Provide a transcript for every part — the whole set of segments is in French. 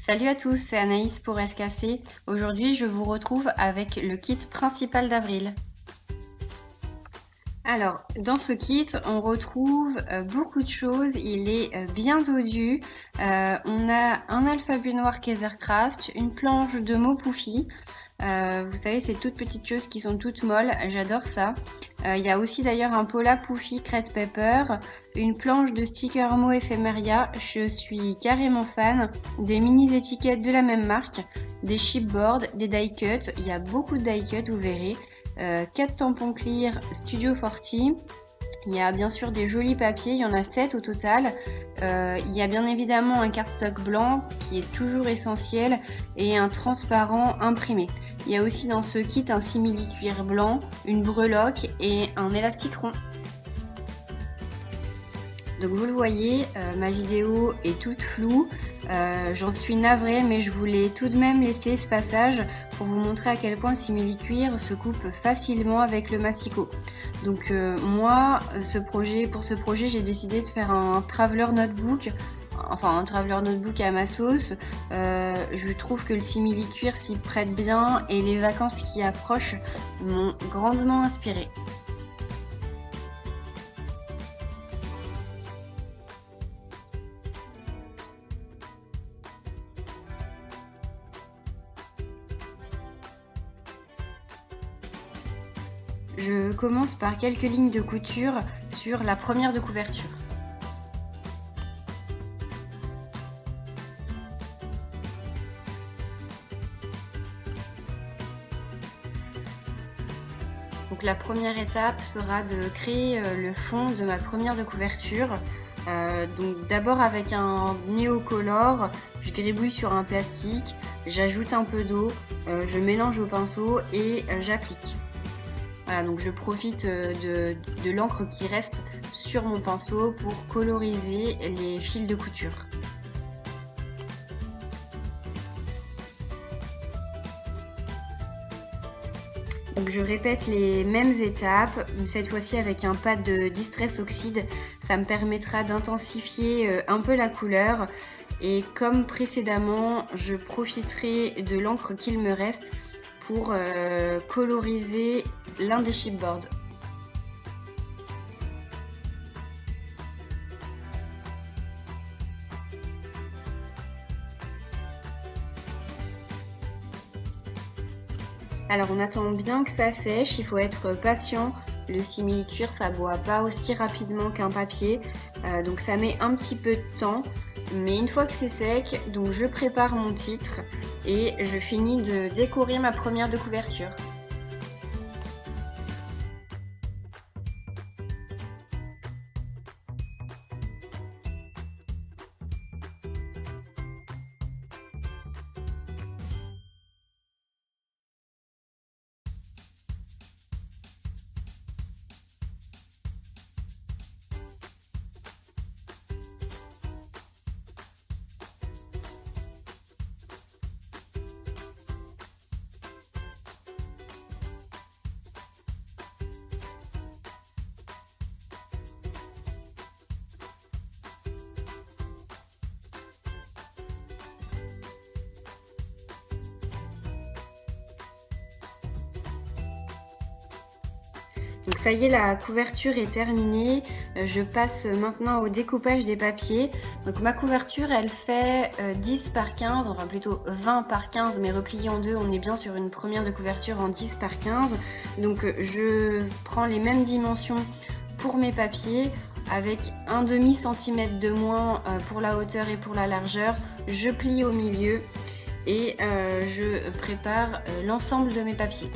Salut à tous, c'est Anaïs pour SKC. Aujourd'hui, je vous retrouve avec le kit principal d'Avril. Alors, dans ce kit, on retrouve beaucoup de choses. Il est bien dodu. On a un alphabet noir Kaisercraft, une planche de mots Poufy. Vous savez, ces toutes petites choses qui sont toutes molles, j'adore ça. Il y a aussi d'ailleurs un Pola Poufy Crête Pepper, une planche de sticker mots Ephemeria, je suis carrément fan, des mini étiquettes de la même marque, des chipboards, des die cuts, il y a beaucoup de die cuts, vous verrez, 4 tampons clear Studio 40. Il y a bien sûr des jolis papiers, il y en a 7 au total. Il y a bien évidemment un cardstock blanc qui est toujours essentiel et un transparent imprimé. Il y a aussi dans ce kit un simili-cuir blanc, une breloque et un élastique rond. Donc vous le voyez, ma vidéo est toute floue, j'en suis navrée mais je voulais tout de même laisser ce passage pour vous montrer à quel point le simili-cuir se coupe facilement avec le massicot. Donc moi, pour ce projet, j'ai décidé de faire un traveler notebook, un traveler notebook à ma sauce. Je trouve que le simili-cuir s'y prête bien et les vacances qui approchent m'ont grandement inspirée. Je commence par quelques lignes de couture sur la première de couverture. Donc la première étape sera de créer le fond de ma première de couverture. Donc d'abord avec un néocolor, je gribouille sur un plastique, j'ajoute un peu d'eau, je mélange au pinceau et j'applique. Voilà, donc je profite de l'encre qui reste sur mon pinceau pour coloriser les fils de couture. Donc je répète les mêmes étapes, cette fois-ci avec un pad de Distress Oxide. Ça me permettra d'intensifier un peu la couleur. Et comme précédemment, je profiterai de l'encre qu'il me reste pour coloriser l'un des chipboards. Alors on attend bien que ça sèche, il faut être patient. Le simili-cuir ça boit pas aussi rapidement qu'un papier, donc ça met un petit peu de temps. Mais une fois que c'est sec, donc je prépare mon titre et je finis de décorer ma première de couverture. Donc ça y est, la couverture est terminée. Je passe maintenant au découpage des papiers. Donc ma couverture, elle fait 10 par 15, enfin plutôt 20 par 15, mais repliée en deux. On est bien sur une première de couverture en 10 par 15. Donc je prends les mêmes dimensions pour mes papiers, avec un demi-centimètre de moins pour la hauteur et pour la largeur. Je plie au milieu et je prépare l'ensemble de mes papiers.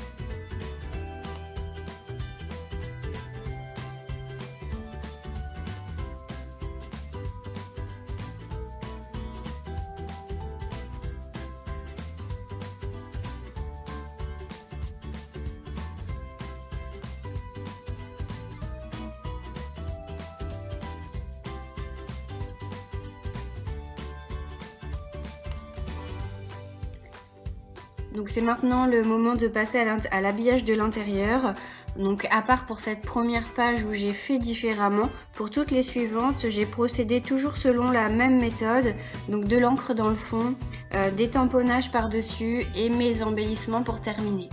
Donc c'est maintenant le moment de passer à l'habillage de l'intérieur. Donc à part pour cette première page où j'ai fait différemment, pour toutes les suivantes, j'ai procédé toujours selon la même méthode, donc de l'encre dans le fond, des tamponnages par-dessus et mes embellissements pour terminer.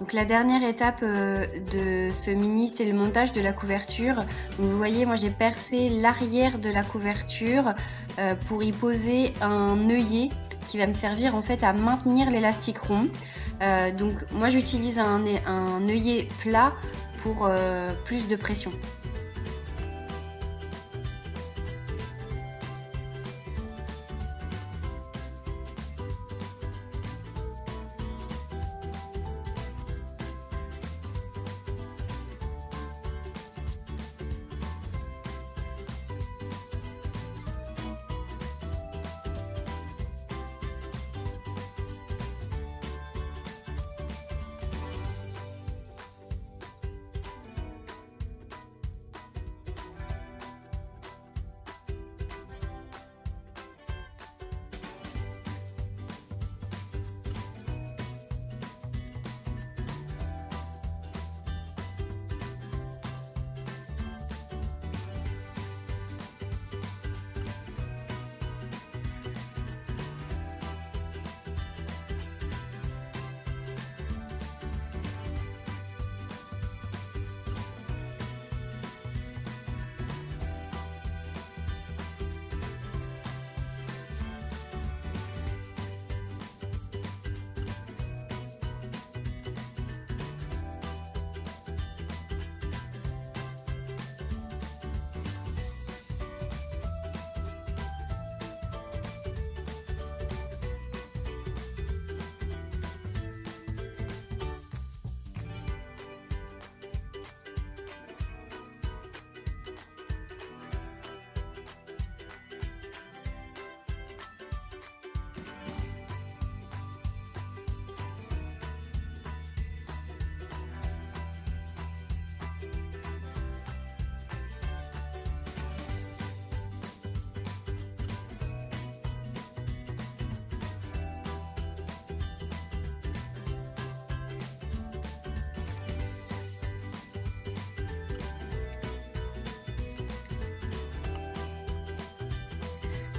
Donc la dernière étape de ce mini, c'est le montage de la couverture. Donc, vous voyez, moi j'ai percé l'arrière de la couverture pour y poser un œillet qui va me servir en fait à maintenir l'élastique rond. Donc moi j'utilise un œillet plat pour plus de pression.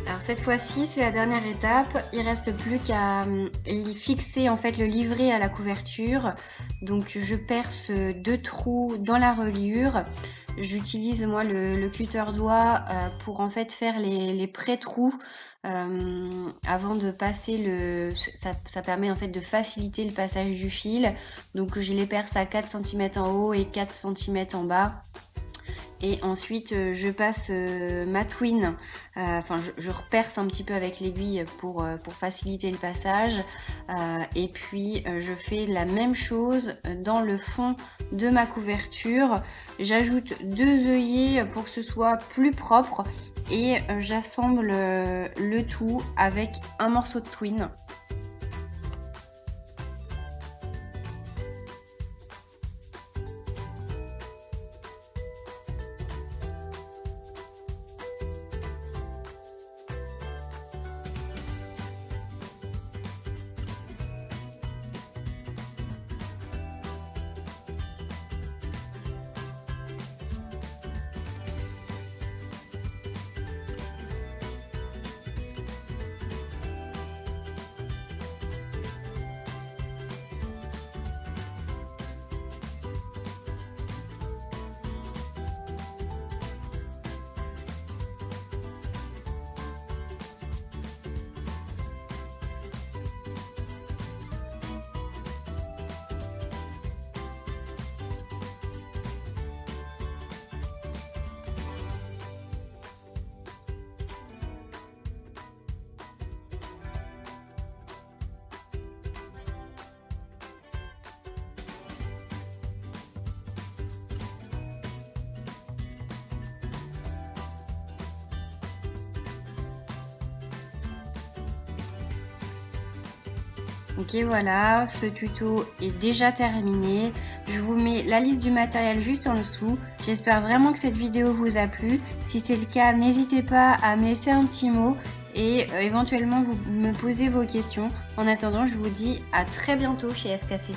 Alors cette fois-ci, c'est la dernière étape. Il reste plus qu'à fixer en fait le livret à la couverture. Donc je perce 2 trous dans la reliure. J'utilise moi le cutter doigt pour en fait faire les pré-trous avant de passer ça permet en fait de faciliter le passage du fil. Donc je les perce à 4 cm en haut et 4 cm en bas. Et ensuite, je passe ma twine, je reperce un petit peu avec l'aiguille pour faciliter le passage. Et puis, je fais la même chose dans le fond de ma couverture. J'ajoute 2 œillets pour que ce soit plus propre et j'assemble le tout avec un morceau de twine. Ok, voilà, ce tuto est déjà terminé. Je vous mets la liste du matériel juste en dessous. J'espère vraiment que cette vidéo vous a plu. Si c'est le cas, n'hésitez pas à me laisser un petit mot et éventuellement vous me posez vos questions. En attendant, je vous dis à très bientôt chez SKC.